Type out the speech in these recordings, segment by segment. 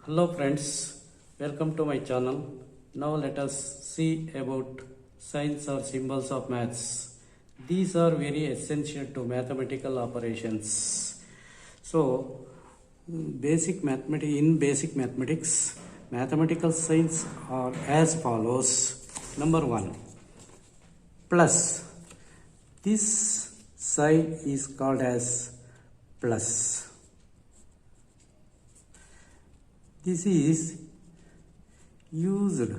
Hello friends, welcome to my channel. Now let us see about signs or symbols of maths. These are very essential to mathematical operations. So, basic mathematics, mathematical signs are as follows. Number 1, plus. This sign is called as plus. This is used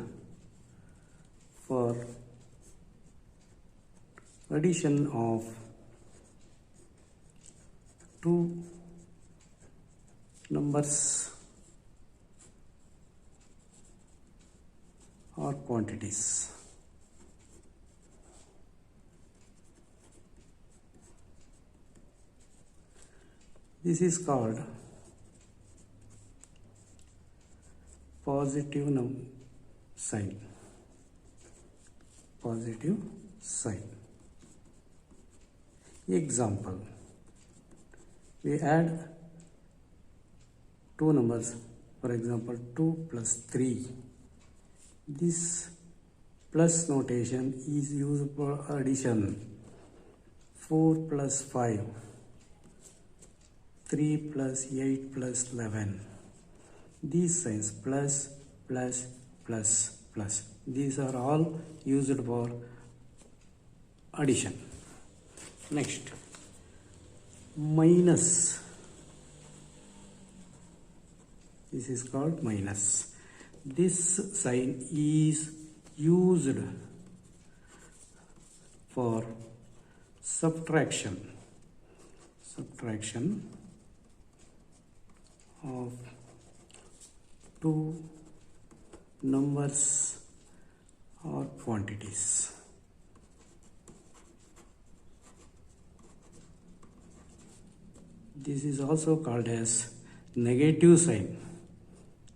for addition of two numbers or quantities. This is called positive sign. Positive sign. Example, we add two numbers, for example 2 plus 3. This plus notation is used for addition. 4 plus 5, 3 plus 8 plus 11. These signs plus, plus, plus, plus. These are all used for addition. Next, minus. This is called minus. This sign is used for subtraction. Subtraction of two numbers or quantities. This is also called as negative sign.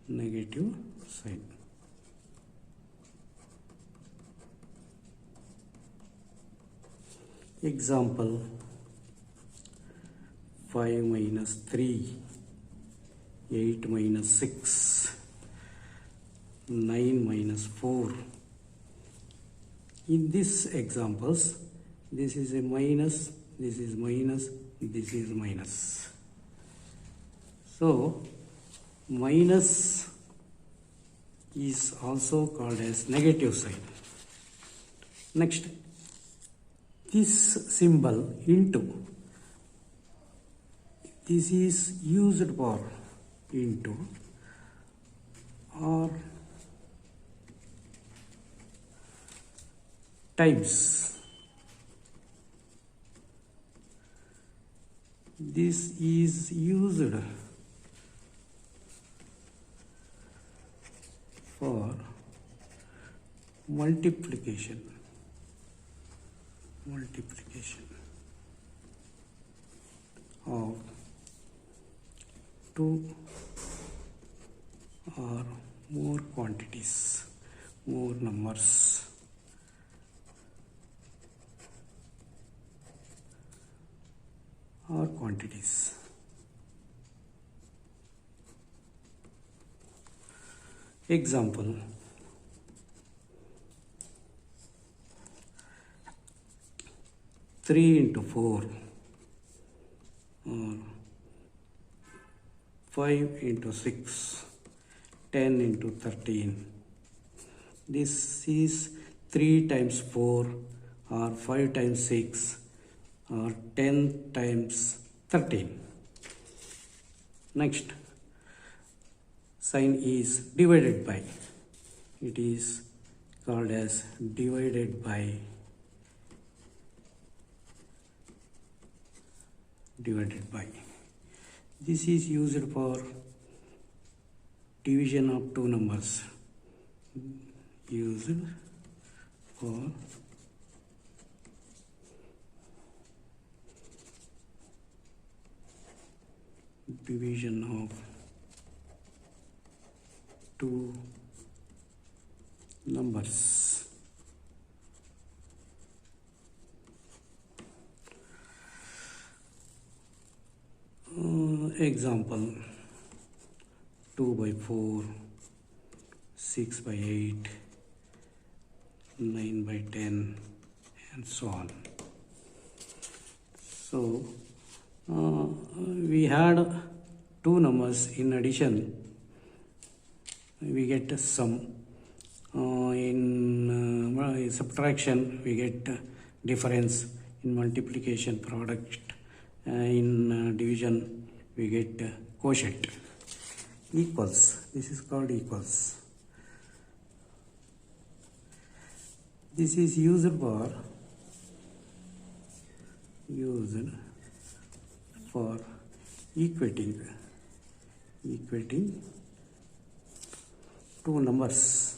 Negative sign. Example, 5 minus 3, 8 minus 6, 9 minus 4. In these examples, this is a minus, this is minus, this is minus. So, minus is also called as negative sign. Next, this symbol into, this is used for into or times. This is used for multiplication. Multiplication of two or more quantities, more numbers. Or quantities. Example, 3 into 4 or 5 into 6, 10 into 13. This is 3 times 4 or 5 times 6 or 10 times 13. Next, sign is divided by. It is called as divided by. Divided by. This is used for division of two numbers. Used for division of two numbers. Example, 2 by 4, 6 by 8, 9 by 10, and so on. So we had two numbers. In addition, we get a sum. In subtraction, we get difference. In multiplication, product. In division, we get quotient. Equals. This is called equals. This is used for equating two numbers.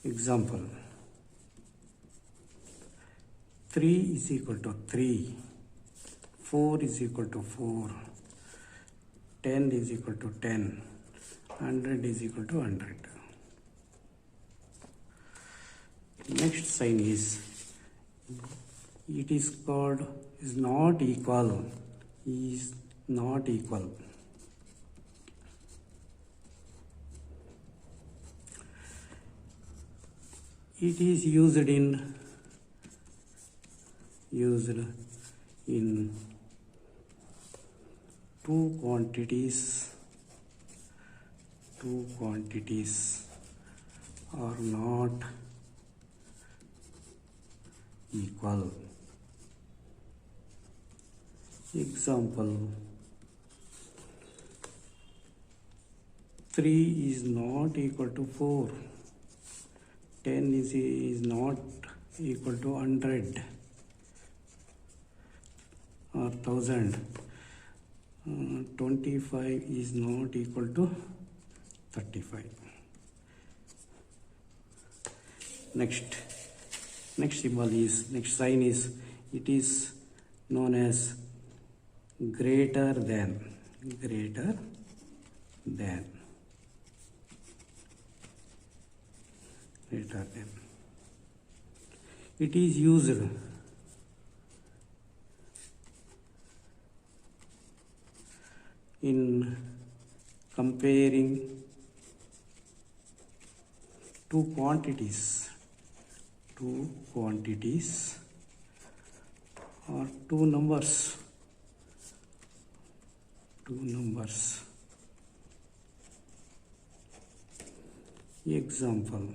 Example: 3 is equal to 3, 4 is equal to 4, 10 is equal to 10, 100 is equal to 100. Next sign is, it is called is not equal. Is not equal. It is used in two quantities are not equal. Example: 3 is not equal to 4, 10 is not equal to 100 or 1000, 25 is not equal to 35. Next sign is, it is known as greater than. It is used in comparing two quantities or two numbers. Example: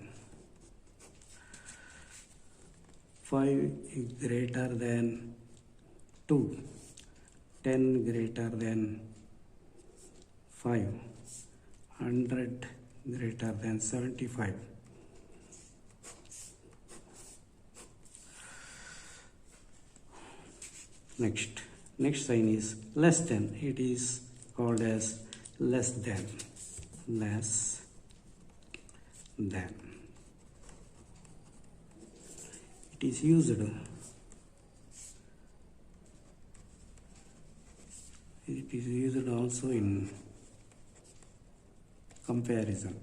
5 is greater than 2, 10 greater than 5, 100 greater than 75. Next sign is less than. It is called as less than. It is used also in comparison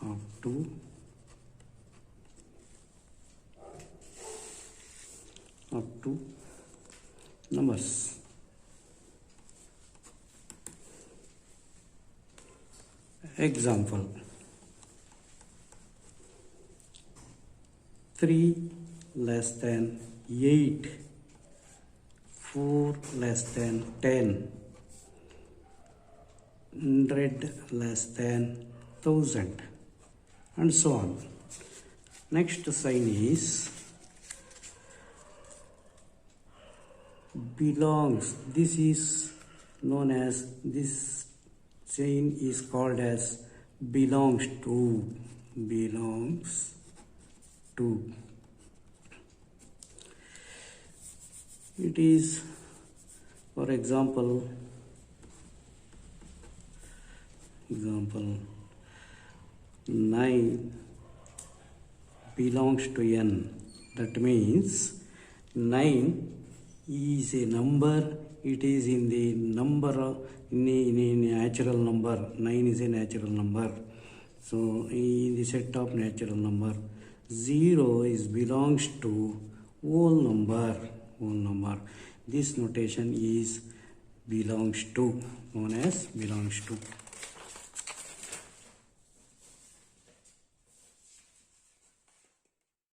of two numbers. Example: 3 less than 8, 4 less than 10, 100 less than 1000, and so on. Next sign is belongs. This is known as, this sign is called as belongs to. It is, for example, 9 belongs to n. That means 9 is a number. It is in the number, in a natural number. 9 is a natural number. So in the set of natural number, 0 is belongs to whole number. This notation is belongs to, known as belongs to.